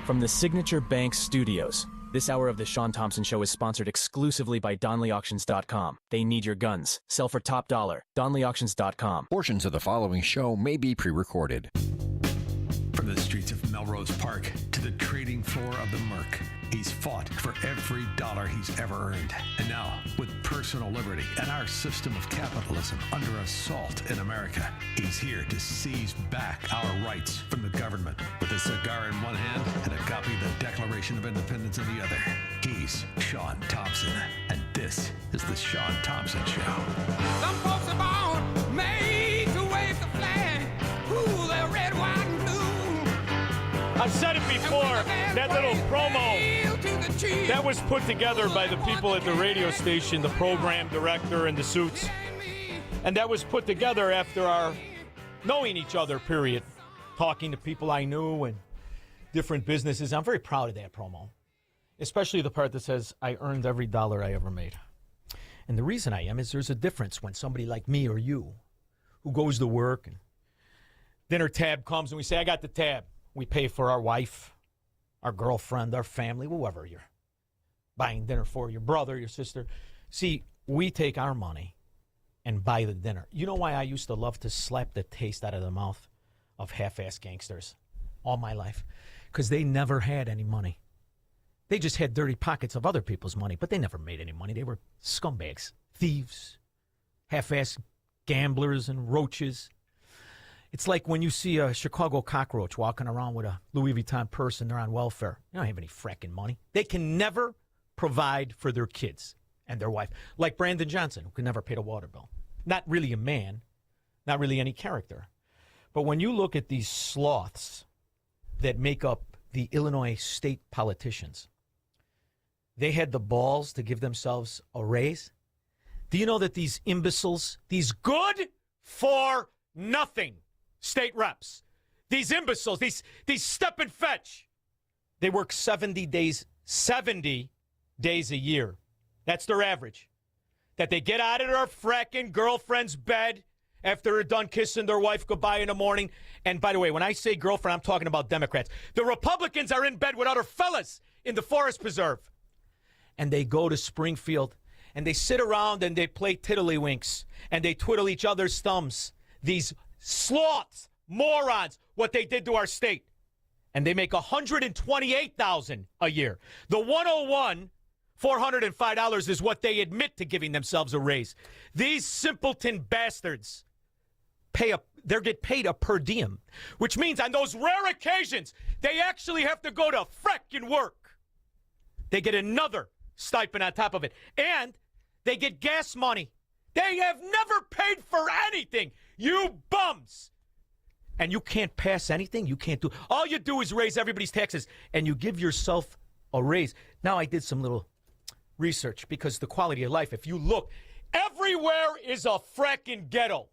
From the Signature Bank Studios, this hour of the Shaun Thompson Show is sponsored exclusively by DonleyAuctions.com. They need your guns. Sell for top dollar. DonleyAuctions.com. Portions of the following show may be pre-recorded. From the streets of Melrose Park to the trading floor of the Merc, he's fought for every dollar he's ever earned. And now, with personal liberty and our system of capitalism under assault in America, he's here to seize back our rights from the government. With a cigar in one hand and a copy of the Declaration of Independence in the other, he's Shaun Thompson. And this is the Shaun Thompson Show. Some folks are born made to wave the flag. Ooh, they're red, white, and blue. I've said it before, that little promo, that was put together by the people at the radio station, the program director and the suits. And that was put together after our knowing each other, period. Talking to people I knew and different businesses. I'm very proud of that promo, especially the part that says, I earned every dollar I ever made. And the reason I am is there's a difference when somebody like me or you, who goes to work and dinner tab comes and we say, I got the tab. We pay for our wife, our girlfriend, our family, whoever you're buying dinner for, your brother, your sister. See, we take our money and buy the dinner. You know why I used to love to slap the taste out of the mouth of half-ass gangsters all my life? Because they never had any money. They just had dirty pockets of other people's money, but they never made any money. They were scumbags, thieves, half-ass gamblers and roaches. It's like when you see a Chicago cockroach walking around with a Louis Vuitton purse and they're on welfare. They don't have any fracking money. They can never provide for their kids and their wife. Like Brandon Johnson, who could never pay the water bill. Not really a man, not really any character. But when you look at these sloths that make up the Illinois state politicians, they had the balls to give themselves a raise. Do you know that these imbeciles, these good for nothing state reps, these imbeciles, these step and fetch, they work 70 days a year. That's their average. That they get out of their fracking girlfriend's bed after they're done kissing their wife goodbye in the morning. And by the way, when I say girlfriend, I'm talking about Democrats. The Republicans are in bed with other fellas in the Forest Preserve. And they go to Springfield and they sit around and they play tiddlywinks and they twiddle each other's thumbs. These sloths, morons, what they did to our state. And they make $128,000 a year. The 101, $405 is what they admit to giving themselves a raise. These simpleton bastards get paid a per diem, which means on those rare occasions they actually have to go to frickin' work. They get another stipend on top of it. And they get gas money. They have never paid for anything, you bums. And you can't pass anything. You can't do. All you do is raise everybody's taxes, and you give yourself a raise. Now, I did some little research because the quality of life, if you look, everywhere is a fracking ghetto.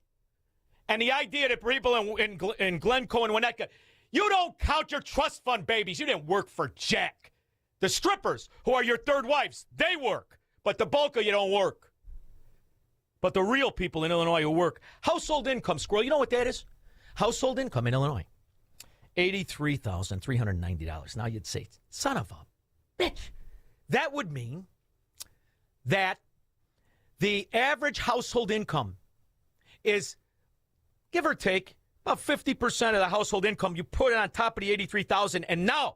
And the idea that people in Glencoe and Winnetka, you don't count your trust fund babies. You didn't work for jack. The strippers, who are your third wives, they work. But the bulk of you don't work. But the real people in Illinois who work, household income, squirrel, you know what that is? Household income in Illinois, $83,390. Now you'd say, son of a bitch. That would mean that the average household income is, give or take, about 50% of the household income. You put it on top of the $83,000, and now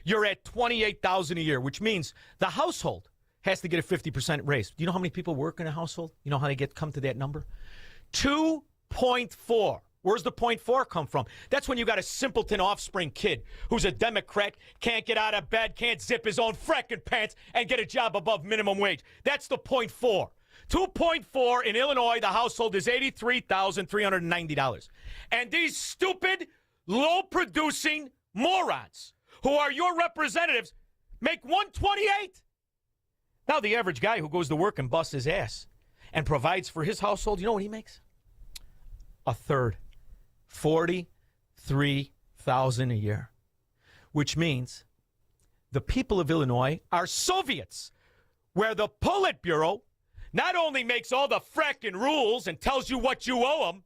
you're at $28,000 a year, which means the household has to get a 50% raise. Do you know how many people work in a household? You know how they come to that number? 2.4. Where's the 0.4 come from? That's when you got a simpleton offspring kid who's a Democrat, can't get out of bed, can't zip his own frickin' pants, and get a job above minimum wage. That's the 0.4. 2.4 in Illinois, the household is $83,390. And these stupid, low-producing morons who are your representatives make $128. Now, the average guy who goes to work and busts his ass and provides for his household, you know what he makes? A third. $43,000 a year. Which means the people of Illinois are Soviets, where the Politburo not only makes all the frackin' rules and tells you what you owe them,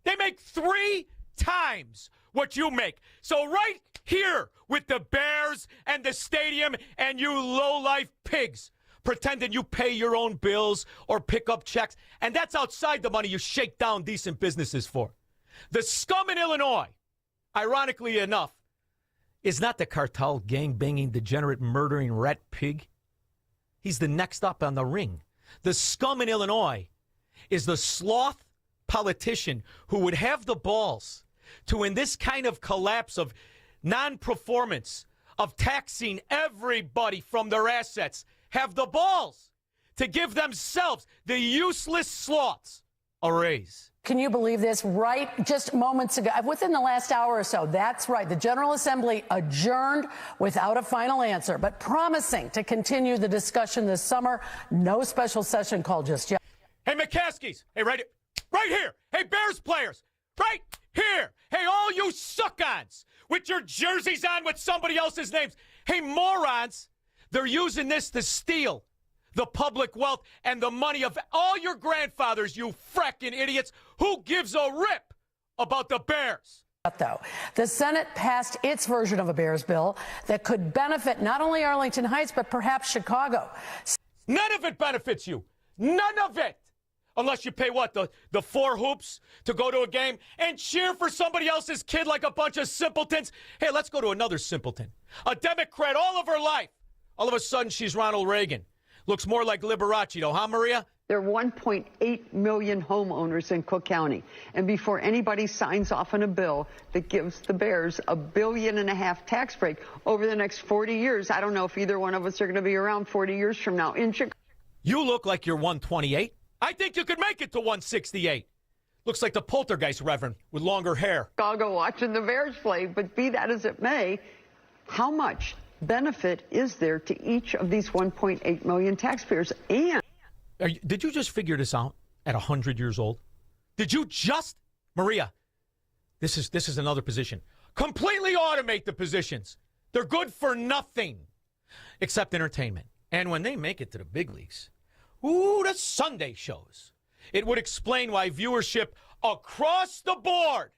they make 3 times what you make. So right here with the Bears and the stadium and you low-life pigs pretending you pay your own bills or pick up checks, and that's outside the money you shake down decent businesses for. The scum in Illinois, ironically enough, is not the cartel gang-banging, degenerate, murdering rat pig. He's the next up on the ring. The scum in Illinois is the sloth politician who would have the balls to, in this kind of collapse of non-performance, of taxing everybody from their assets, have the balls to give themselves, the useless sloths, a raise. Can you believe this? Right just moments ago, within the last hour or so, that's right. The General Assembly adjourned without a final answer, but promising to continue the discussion this summer. No special session called just yet. Hey, McCaskies. Hey, right here. Hey, Bears players. Right here. Hey, all you suck-ons with your jerseys on with somebody else's names. Hey, morons. They're using this to steal the public wealth and the money of all your grandfathers, you fracking idiots. Who gives a rip about the Bears? Though the Senate passed its version of a Bears bill that could benefit not only Arlington Heights, but perhaps Chicago. None of it benefits you. None of it. Unless you pay what, the 4 hoops to go to a game and cheer for somebody else's kid like a bunch of simpletons. Hey, let's go to another simpleton. A Democrat all of her life. All of a sudden, she's Ronald Reagan. Looks more like Liberace, though, huh, Maria? There are 1.8 million homeowners in Cook County. And before anybody signs off on a bill that gives the Bears $1.5 billion tax break over the next 40 years, I don't know if either one of us are going to be around 40 years from now in Chicago. You look like you're 128. I think you could make it to 168. Looks like the poltergeist reverend with longer hair. Chicago watching the Bears play, but be that as it may, how much benefit is there to each of these 1.8 million taxpayers? And did you just figure this out at 100 years old? Did you just, Maria, this is another position. Completely automate the positions. They're good for nothing except entertainment. And when they make it to the big leagues, ooh, the Sunday shows. It would explain why viewership across the board,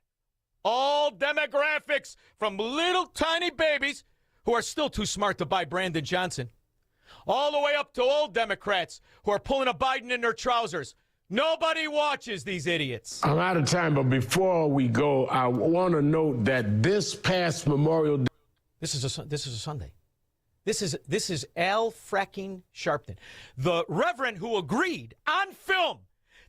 all demographics from little tiny babies who are still too smart to buy Brandon Johnson, all the way up to old Democrats who are pulling a Biden in their trousers. Nobody watches these idiots. I'm out of time, but before we go, I want to note that this past Memorial Day. This is a Sunday. This is Al fracking Sharpton, the reverend who agreed on film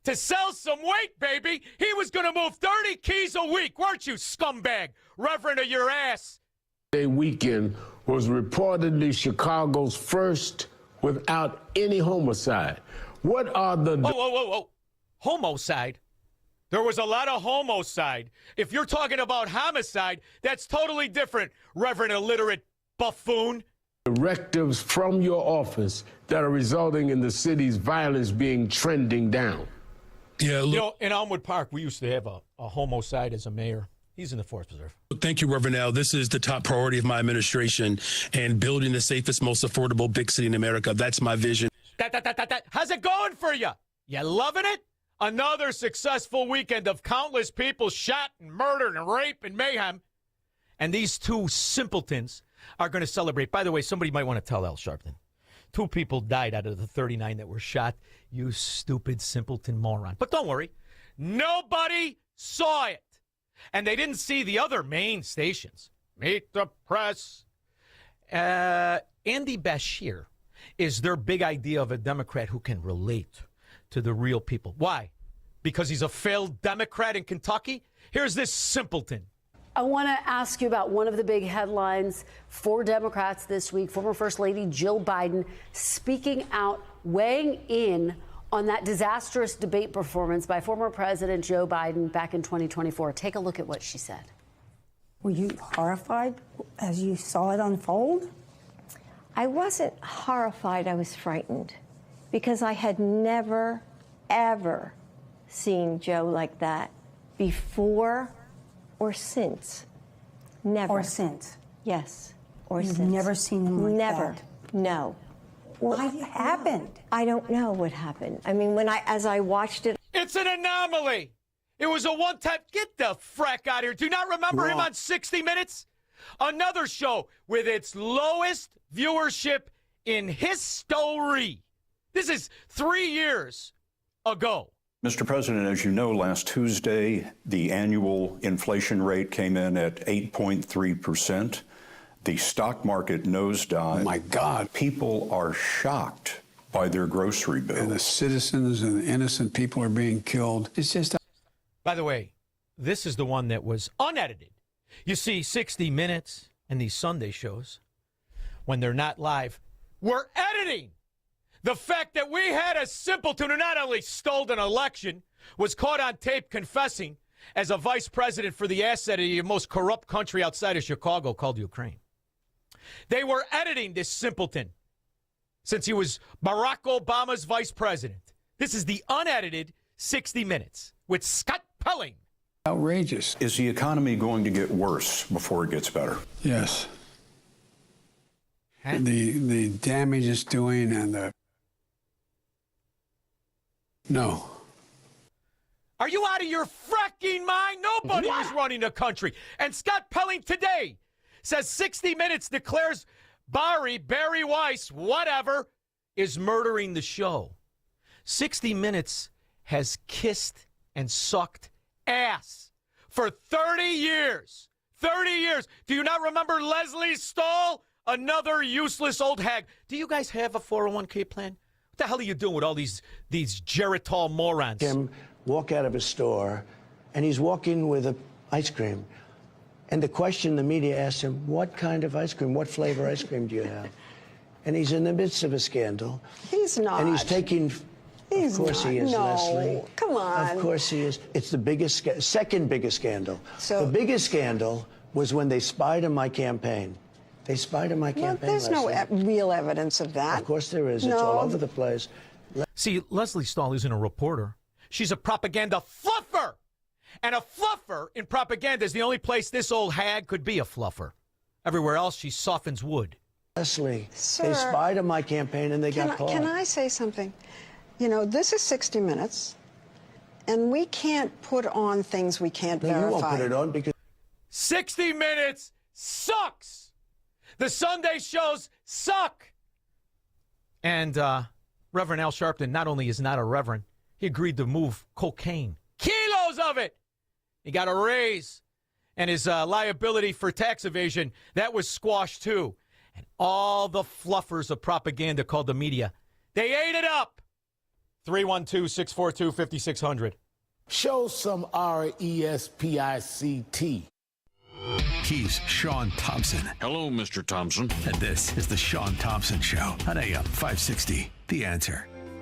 to sell some weight, baby. He was going to move 30 keys a week, weren't you, scumbag? Reverend of your ass. Day weekend was reportedly Chicago's first without any homicide. What are the... Whoa. Homicide? There was a lot of homicide. If you're talking about homicide, that's totally different, Reverend illiterate buffoon. Directives from your office that are resulting in the city's violence being trending down? Yeah, look, you know, in Elmwood Park, we used to have a homicide as a mayor. He's in the Forest Preserve. thank you, Reverend Al. This is the top priority of my administration, and building the safest, most affordable big city in America. That's my vision. How's it going for you? You loving it? Another successful weekend of countless people shot and murdered and rape and mayhem. And these 2 simpletons are going to celebrate. By the way, somebody might want to tell Al Sharpton. 2 people died out of the 39 that were shot. You stupid simpleton moron. But don't worry. Nobody saw it. And they didn't see the other main stations. Meet the Press. Andy Bashir is their big idea of a Democrat who can relate to the real people. Why? Because he's a failed Democrat in Kentucky? Here's this simpleton. I want to ask you about one of the big headlines for Democrats this week. Former First Lady Jill Biden speaking out, weighing in on that disastrous debate performance by former President Joe Biden back in 2024. Take a look at what she said. Were you horrified as you saw it unfold? I wasn't horrified. I was frightened because I had never, ever seen Joe like that before or since. Never. Or since? Yes. Or You've since. never seen him like never. that? No. What happened? I don't know what happened. I mean, as I watched it. It's an anomaly. It was a one-time. Get the frack out of here. Do you not remember him on 60 Minutes? Another show with its lowest viewership in history. This is 3 years ago. Mr. President, as you know, last Tuesday, the annual inflation rate came in at 8.3%. The stock market nosedived. Oh, my God. People are shocked by their grocery bill. And the citizens and the innocent people are being killed. It's just... By the way, this is the one that was unedited. You see, 60 Minutes and these Sunday shows, when they're not live, we're editing. The fact that we had a simpleton who not only stole an election, was caught on tape confessing as a vice president for the asset of the most corrupt country outside of Chicago called Ukraine. They were editing this simpleton since he was Barack Obama's vice president. This is the unedited 60 Minutes with Scott Pelling. Outrageous. Is the economy going to get worse before it gets better? Yes. And the damage it's doing and the... No. Are you out of your fracking mind? Nobody is running the country. And Scott Pelling today says 60 Minutes declares Barry Weiss, whatever, is murdering the show. 60 Minutes has kissed and sucked ass for 30 years. 30 years. Do you not remember Leslie Stahl? Another useless old hag. Do you guys have a 401k plan? What the hell are you doing with all these Geritol morons? Him walk out of a store, and he's walking with an ice cream. And the question the media asks him, what kind of ice cream, what flavor ice cream do you have? And he's in the midst of a scandal. He's not. And he's taking... Of course he is, no. Leslie. Come on. Of course he is. It's the biggest, second biggest scandal. The biggest scandal was when they spied on my campaign. They spied on my campaign. There's no real evidence of that. Of course there is. It's all over the place. See, Leslie Stahl isn't a reporter. She's a propaganda fluffer. And a fluffer in propaganda is the only place this old hag could be a fluffer. Everywhere else, she softens wood. Leslie, Sir, they spied on my campaign and they got caught. Can I say something? You know, this is 60 Minutes, and we can't put on things we can't verify. You won't put it on because... 60 Minutes sucks. The Sunday shows suck. And Reverend Al Sharpton not only is not a reverend, he agreed to move cocaine. Kilos of it. He got a raise. And his liability for tax evasion, that was squashed too. And all the fluffers of propaganda called the media, they ate it up. 312-642-5600. Show some RESPICT. He's Shaun Thompson. Hello, Mr. Thompson. And this is the Shaun Thompson Show on AM 560. The Answer.